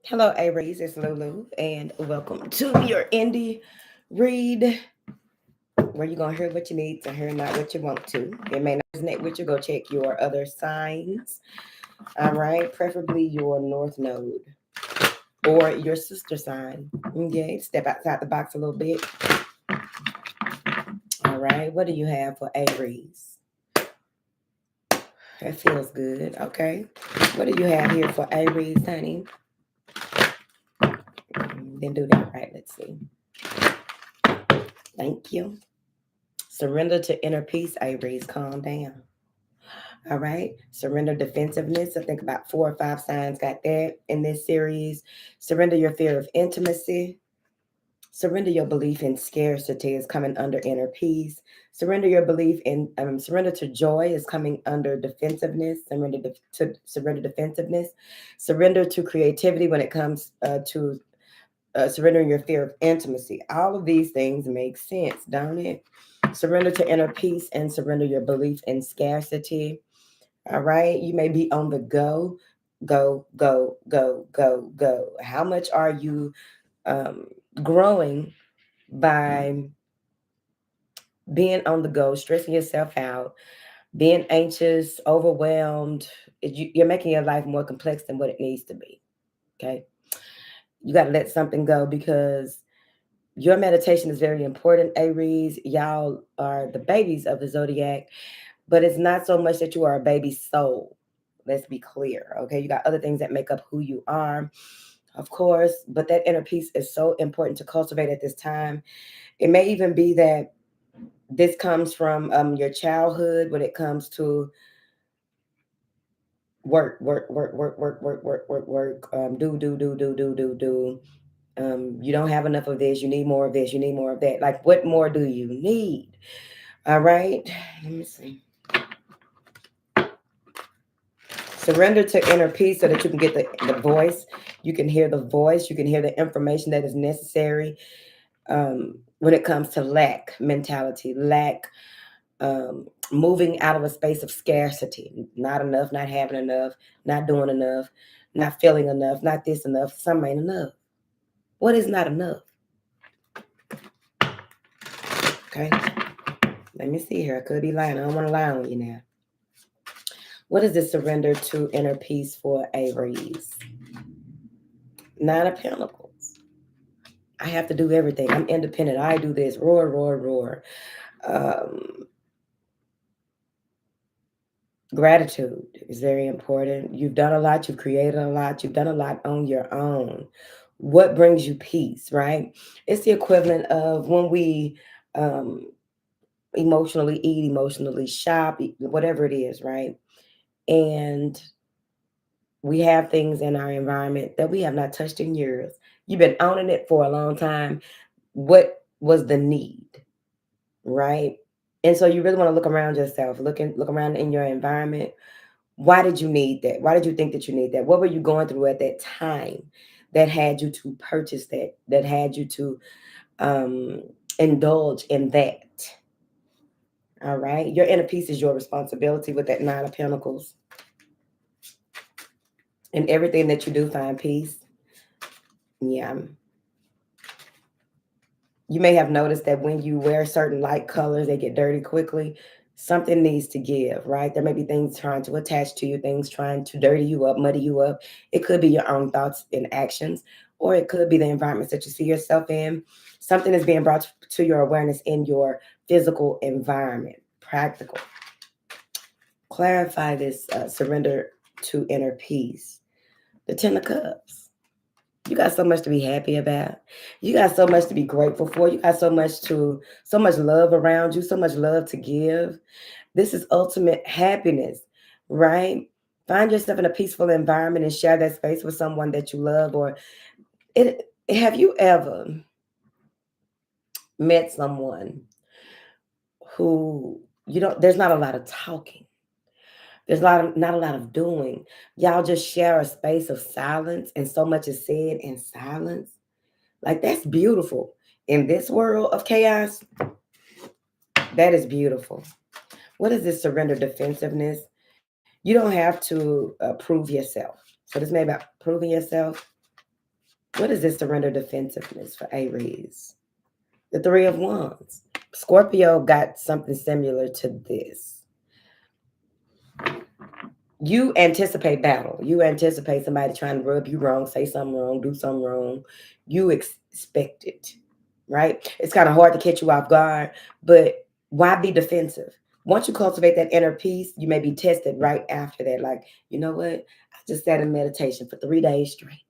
Hello, Aries. It's Lulu, and welcome to your indie read, where you're gonna hear what you need to hear, not what you want to. It may not resonate with you. Go check your other signs. All right, preferably your North Node or your sister sign. Okay, step outside the box a little bit. All right, what do you have for Aries? That feels good. Okay, what do you have here for Aries, honey? Then do that right. Let's see. Thank you. Surrender to inner peace, Aries. Calm down. All right. Surrender defensiveness. I think about 4 or 5 signs got that in this series. Surrender your fear of intimacy. Surrender your belief in scarcity is coming under inner peace. Surrender your belief in surrender to joy is coming under defensiveness. Surrender defensiveness. Surrender to creativity when it comes to surrendering your fear of intimacy. All of these things make sense, don't it? Surrender to inner peace and surrender your belief in scarcity. All right. You may be on the go, go, go, go, go, go. How much are you um, growing by being on the go, stressing yourself out, being anxious, overwhelmed? You're making your life more complex than what it needs to be. Okay. You got to let something go because your meditation is very important, Aries. Y'all are the babies of the zodiac, but it's not so much that you are a baby soul. Let's be clear. Okay. You got other things that make up who you are, of course, but that inner peace is so important to cultivate at this time. It may even be that this comes from your childhood when it comes to work, work, work, work, work, work, work, work, work, do. You don't have enough of this. You need more of this. You need more of that. Like, what more do you need? All right. Let me see. Surrender to inner peace so that you can get the voice. You can hear the voice. You can hear the information that is necessary when it comes to lack mentality, lack, moving out of a space of scarcity, not enough, not having enough, not doing enough, not feeling enough, not this enough. Some ain't enough. What is not enough? Okay. Let me see here. I could be lying. I don't want to lie on you now. What is this surrender to inner peace for Aries? 9 of Pentacles. I have to do everything. I'm independent. I do this. Roar, roar, roar. Um, Gratitude is very important. You've done a lot. You've created a lot. You've done a lot on your own. What brings you peace, right? It's the equivalent of when we emotionally eat, emotionally shop, whatever it is, right? And we have things in our environment that we have not touched in years. You've been owning it for a long time. What was the need, right? And so you really want to look around yourself, look around in your environment. Why did you need that? Why did you think that you need that? What were you going through at that time that had you to purchase that? That had you to um, indulge in that? All right. Your inner peace is your responsibility with that 9 of Pentacles. And everything that you do, find peace. Yeah. You may have noticed that when you wear certain light colors, they get dirty quickly. Something needs to give, right? There may be things trying to attach to you, things trying to dirty you up, muddy you up. It could be your own thoughts and actions, or it could be the environments that you see yourself in. Something is being brought to your awareness in your physical environment. Practical. Clarify this surrender to inner peace. The 10 of Cups. You got so much to be happy about. You got so much to be grateful for. You got so much love around you, so much love to give. This is ultimate happiness, right? Find yourself in a peaceful environment and share that space with someone that you love. Or have you ever met someone who there's not a lot of talking. There's not a lot of doing. Y'all just share a space of silence and so much is said in silence. Like, that's beautiful. In this world of chaos, that is beautiful. What is this surrender defensiveness? You don't have to prove yourself. So this may be about proving yourself. What is this surrender defensiveness for Aries? The Three of Wands. Scorpio got something similar to this. You anticipate battle. You anticipate somebody trying to rub you wrong, say something wrong, do something wrong. You expect it, right? It's kind of hard to catch you off guard, but why be defensive? Once you cultivate that inner peace, you may be tested right after that. Like, you know what? I just sat in meditation for 3 days straight.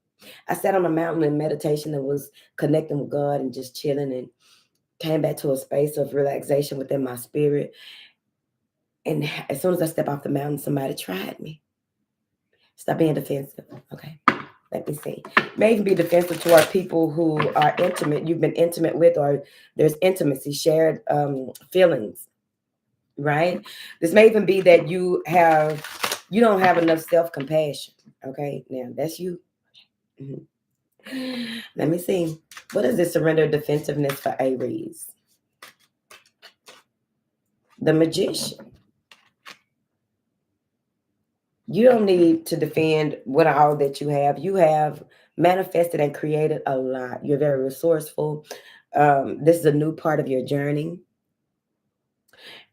I sat on a mountain in meditation and was connecting with God and just chilling, and came back to a space of relaxation within my spirit. And as soon as I step off the mountain, somebody tried me. Stop being defensive. Okay. Let me see. May even be defensive toward people who are intimate, you've been intimate with, or there's intimacy, shared feelings, right? This may even be that you don't have enough self-compassion. Okay. Now that's you. Mm-hmm. Let me see. What is this surrender defensiveness for Aries? The Magician. You don't need to defend what all that you have. You have manifested and created a lot. You're very resourceful. This is a new part of your journey.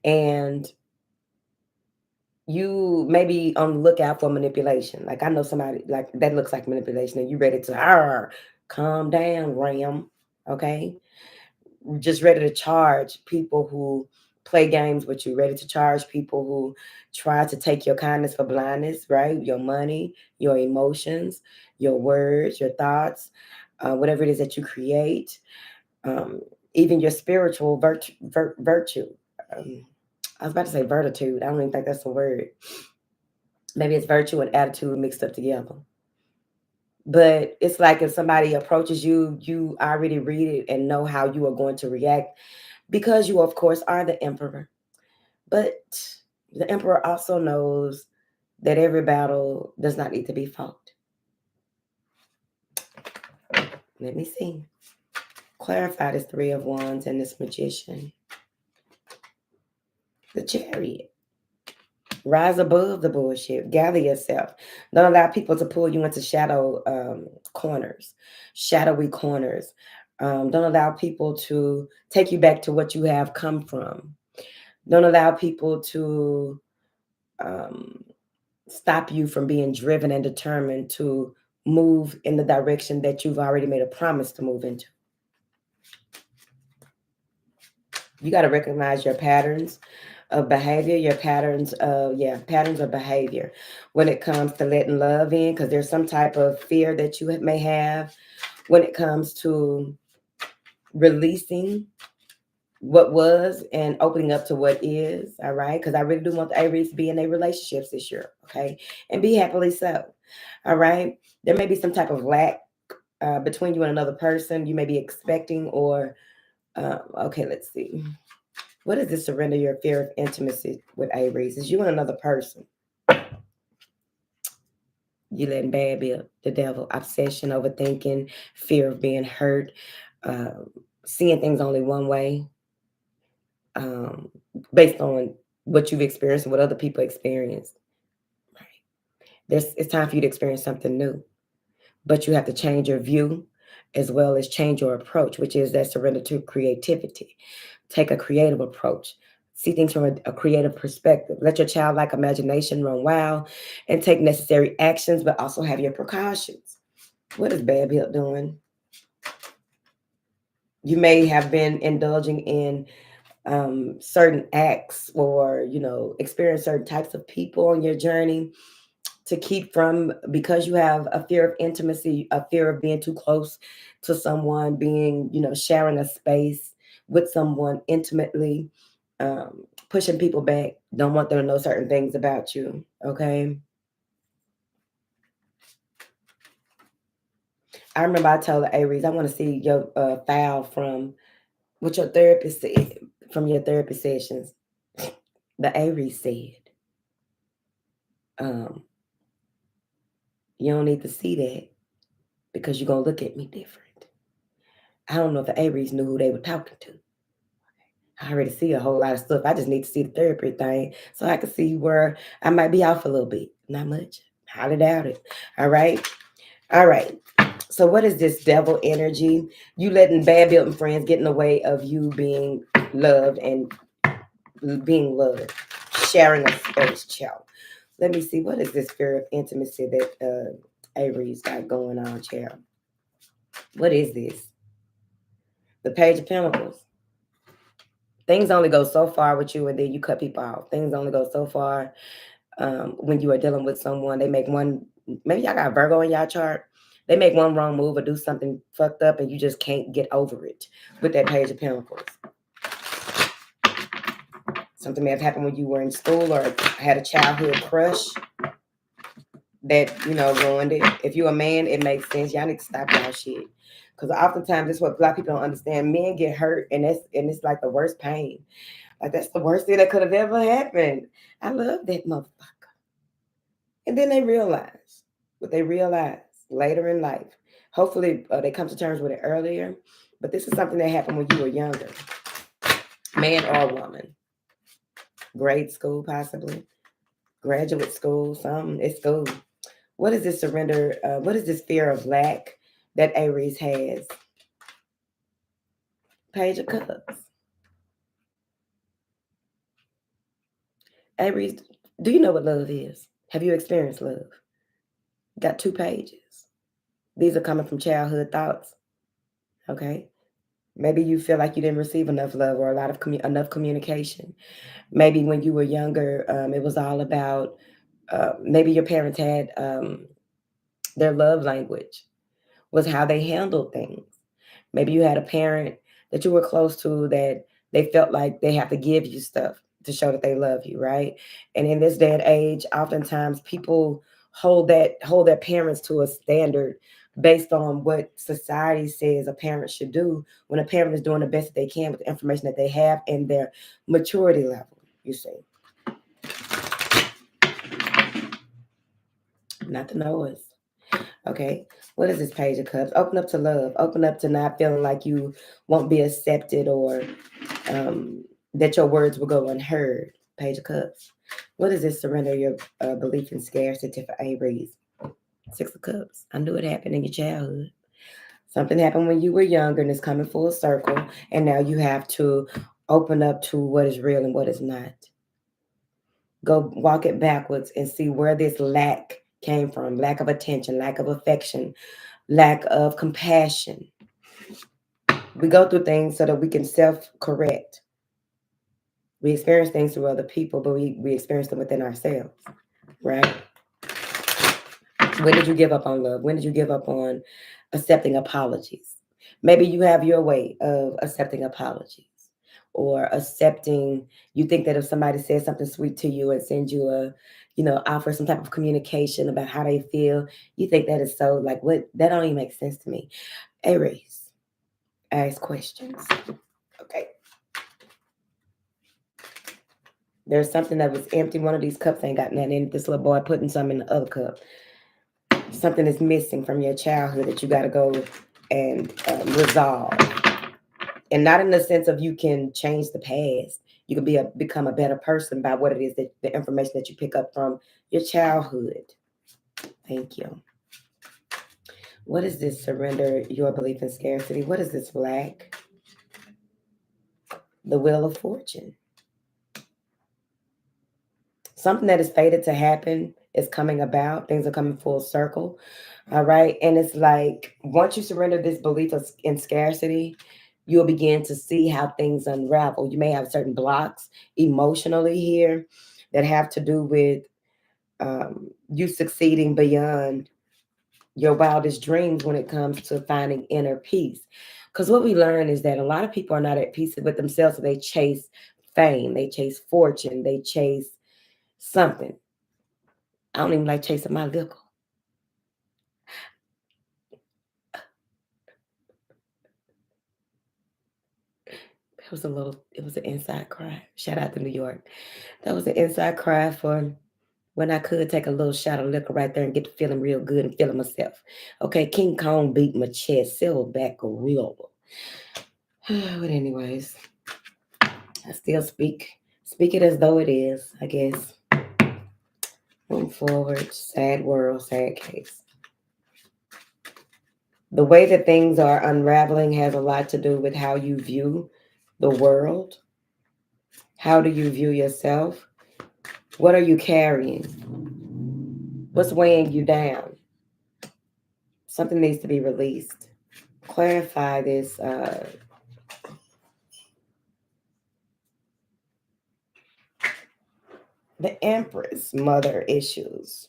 And you may be on the lookout for manipulation. Like I know somebody like that looks like manipulation, and you ready to calm down, Ram. Okay. Just ready to charge people who play games with you, ready to charge people who try to take your kindness for blindness, right? Your money, your emotions, your words, your thoughts, whatever it is that you create, even your spiritual virtue. I was about to say virtude. I don't even think that's a word. Maybe it's virtue and attitude mixed up together. But it's like if somebody approaches you, you already read it and know how you are going to react, because you, of course, are the emperor. But the emperor also knows that every battle does not need to be fought. Let me see. Clarify this Three of Wands and this Magician. The Chariot. Rise above the bullshit. Gather yourself. Don't allow people to pull you into corners, shadowy corners. Don't allow people to take you back to what you have come from. Don't allow people to stop you from being driven and determined to move in the direction that you've already made a promise to move into. You got to recognize your patterns of behavior, patterns of behavior when it comes to letting love in, because there's some type of fear that you may have when it comes to releasing what was and opening up to what is. All right, because I really do want the Aries to be in their relationships this year, okay, and be happily so. All right, there may be some type of lack between you and another person you may be expecting, or okay, let's see. What is this surrender your fear of intimacy with Aries? Is you and another person. You letting bad be the devil. Obsession, overthinking, fear of being hurt, seeing things only one way, based on what you've experienced and what other people experienced. Right. It's time for you to experience something new. But you have to change your view as well as change your approach, which is that surrender to creativity. Take a creative approach. See things from a creative perspective. Let your childlike imagination run wild and take necessary actions, but also have your precautions. What is Bad Bill doing? You may have been indulging in certain acts, or, experience certain types of people on your journey to keep from, because you have a fear of intimacy, a fear of being too close to someone, being, sharing a space with someone intimately, pushing people back, don't want them to know certain things about you, okay? I remember I told the Aries, I want to see your file from what your therapist said, from your therapy sessions. The Aries said, you don't need to see that because you're going to look at me different. I don't know if the Aries knew who they were talking to. I already see a whole lot of stuff. I just need to see the therapy thing so I can see where I might be off a little bit. Not much. Highly doubt it. All right. All right. So what is this devil energy? You letting bad building friends get in the way of you being loved and being loved, sharing a space, child. Let me see. What is this fear of intimacy that Aries got going on, child? What is this? The Page of Pentacles. Things only go so far with you, and then you cut people off. Things only go so far when you are dealing with someone. They make one. Maybe y'all got Virgo in y'all chart. They make one wrong move or do something fucked up, and you just can't get over it with that Page of Pentacles. Something may have happened when you were in school or had a childhood crush that, ruined it. If you're a man, it makes sense. Y'all need to stop y'all shit. Because oftentimes, that's what black people don't understand. Men get hurt, and it's like the worst pain. Like, that's the worst thing that could have ever happened. I love that motherfucker. And then they realize what they realize later in life. Hopefully, they come to terms with it earlier. But this is something that happened when you were younger. Man or woman. Grade school, possibly. Graduate school, something. It's school. What is this surrender? What is this fear of lack that Aries has? Page of Cups. Aries, do you know what love is? Have you experienced love? Got 2 pages. These are coming from childhood thoughts. Okay. Maybe you feel like you didn't receive enough love or a lot of enough communication. Maybe when you were younger, it was all about maybe your parents had their love language was how they handled things. Maybe you had a parent that you were close to that they felt like they have to give you stuff to show that they love you, right? And in this day and age, oftentimes people hold their parents to a standard based on what society says a parent should do when a parent is doing the best that they can with the information that they have and their maturity level, you see. Not the noise. Okay. What is this Page of Cups? Open up to love. Open up to not feeling like you won't be accepted or that your words will go unheard. Page of Cups. What is this? Surrender your belief in scarcity for Aries. 6 of Cups. I knew it happened in your childhood. Something happened when you were younger and it's coming full circle. And now you have to open up to what is real and what is not. Go walk it backwards and see where this lack came from. Lack of attention, lack of affection, lack of compassion. We go through things so that we can self-correct. We experience things through other people, but we experience them within ourselves, right? When did you give up on love? When did you give up on accepting apologies? Maybe you have your way of accepting apologies or accepting, you think that if somebody says something sweet to you and sends you a, offer some type of communication about how they feel, you think that is so like, what? That don't even make sense to me. Aries, ask questions. Okay. There's something that was empty. One of these cups ain't got nothing in it. This little boy putting some in the other cup. Something is missing from your childhood that you got to go and resolve. And not in the sense of you can change the past. You can become a better person by what it is that the information that you pick up from your childhood. Thank you. What is this? Surrender your belief in scarcity. What is this? Lack? The Wheel of Fortune. Something that is fated to happen is coming about. Things are coming full circle. All right. And it's like once you surrender this belief in scarcity, you'll begin to see how things unravel. You may have certain blocks emotionally here that have to do with you succeeding beyond your wildest dreams when it comes to finding inner peace. Because what we learn is that a lot of people are not at peace with themselves, so they chase fame, they chase fortune, they chase something. I don't even like chasing my liquor. It was an inside cry. Shout out to New York. That was an inside cry for when I could take a little shot of liquor right there and get to feeling real good and feeling myself. Okay, King Kong beat my chest, silverback gorilla. But anyways, I still speak it as though it is, I guess. Move forward, sad world, sad case. The way that things are unraveling has a lot to do with how you view the world. How do you view yourself? What are you carrying? What's weighing you down? Something needs to be released. Clarify this. The Empress, mother issues.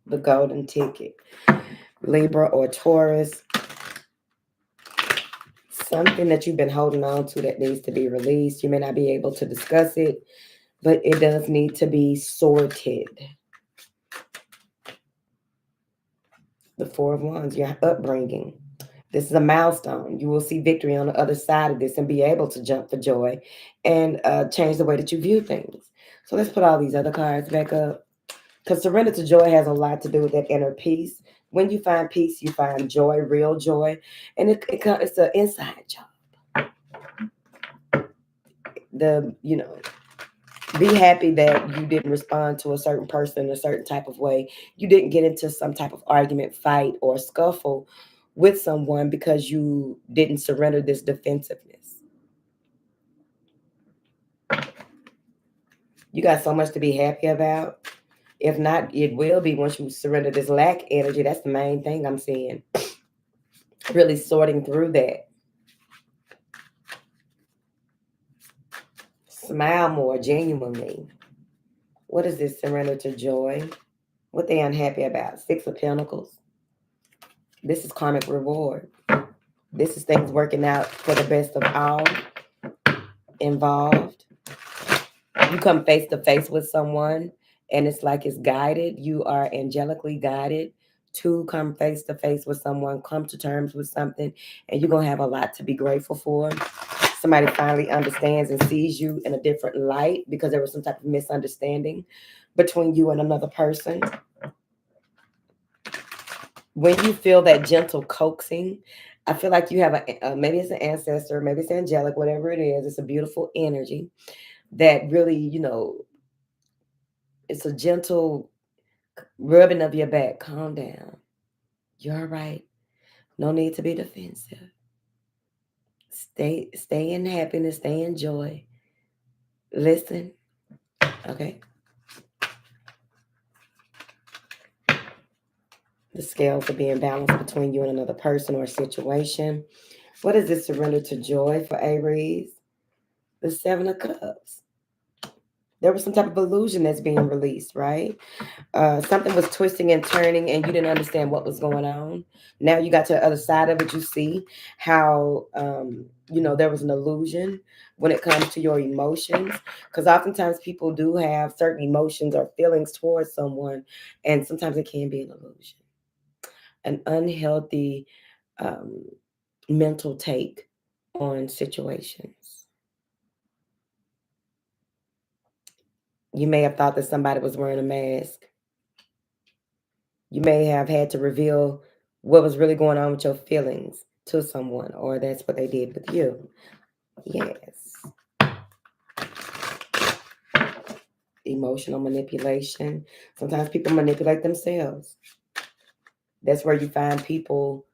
The golden ticket. Libra or Taurus. Something that you've been holding on to that needs to be released. You may not be able to discuss it, but it does need to be sorted. The Four of Wands, your upbringing. This is a milestone. You will see victory on the other side of this and be able to jump for joy and change the way that you view things. So let's put all these other cards back up. Because surrender to joy has a lot to do with that inner peace. When you find peace, you find joy, real joy. And it's an inside job. Be happy that you didn't respond to a certain person in a certain type of way. You didn't get into some type of argument, fight, or scuffle with someone because you didn't surrender this defensiveness. You got so much to be happy about. If not, it will be once you surrender this lack energy. That's the main thing I'm seeing. Really sorting through that. Smile more genuinely. What is this surrender to joy? What they unhappy about? Six of Pentacles. This is karmic reward. This is things working out for the best of all involved. You come face to face with someone and it's like it's guided. You are angelically guided to come face to face with someone, come to terms with something, and you're going to have a lot to be grateful for. Somebody finally understands and sees you in a different light because there was some type of misunderstanding between you and another person. When you feel that gentle coaxing, I feel like you have maybe it's an ancestor, maybe it's angelic, whatever it is. It's a beautiful energy that really, it's a gentle rubbing of your back. Calm down. You're all right. No need to be defensive. Stay in happiness, stay in joy. Listen. Okay. The scales are being balanced between you and another person or situation. What is this surrender to joy for Aries? The Seven of Cups. There was some type of illusion that's being released, right? Something was twisting and turning and you didn't understand what was going on. Now you got to the other side of it. You see how, there was an illusion when it comes to your emotions. Because oftentimes people do have certain emotions or feelings towards someone. And sometimes it can be an illusion. An unhealthy mental take on situations. You may have thought that somebody was wearing a mask. You may have had to reveal what was really going on with your feelings to someone, or that's what they did with you. Yes. Emotional manipulation. Sometimes people manipulate themselves. That's where you find people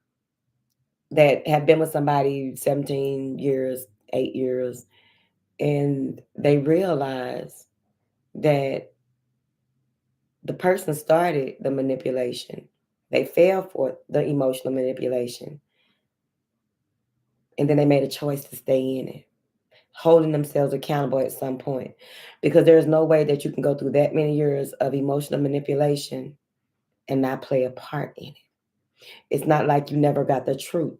that have been with somebody 17 years, 8 years, and they realize that the person started the manipulation. They fell for the emotional manipulation. And then they made a choice to stay in it, holding themselves accountable at some point. Because there's no way that you can go through that many years of emotional manipulation and not play a part in it. It's not like you never got the truth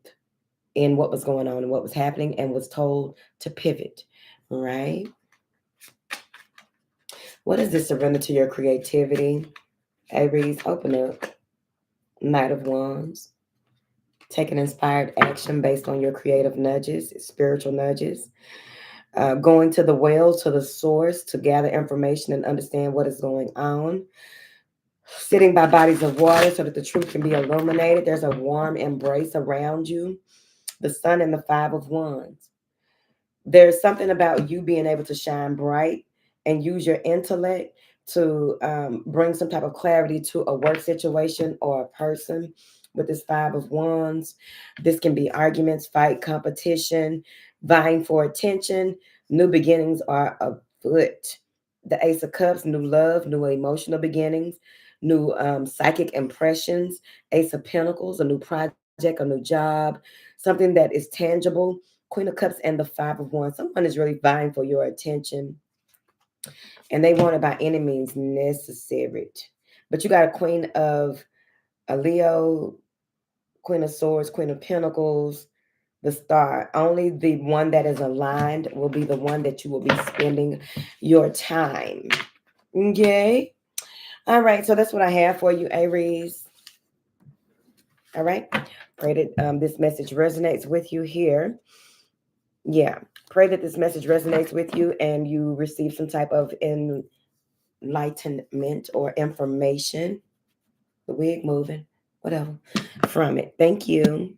in what was going on and what was happening and was told to pivot, right? What is this surrender to your creativity? Aries, open up. Knight of Wands. Take an inspired action based on your creative nudges, spiritual nudges. Going to the well, to the source, to gather information and understand what is going on. Sitting by bodies of water so that the truth can be illuminated. There's a warm embrace around you. The Sun and the Five of Wands. There's something about you being able to shine bright and use your intellect to bring some type of clarity to a work situation or a person with this Five of Wands. This can be arguments, fight, competition, vying for attention. New beginnings are afoot. The Ace of Cups, new love, new emotional beginnings, new psychic impressions. Ace of Pentacles, a new project, a new job, something that is tangible. Queen of Cups and the Five of Wands. Someone is really vying for your attention, and they want it by any means necessary. But you got a Queen of a Leo, Queen of Swords, Queen of Pentacles, the Star. Only the one that is aligned will be the one that you will be spending your time. Okay. All right. So that's what I have for you, Aries. All right. Pray that this message resonates with you here. Yeah. Pray that this message resonates with you and you receive some type of enlightenment or information. The wig moving, whatever, from it. Thank you.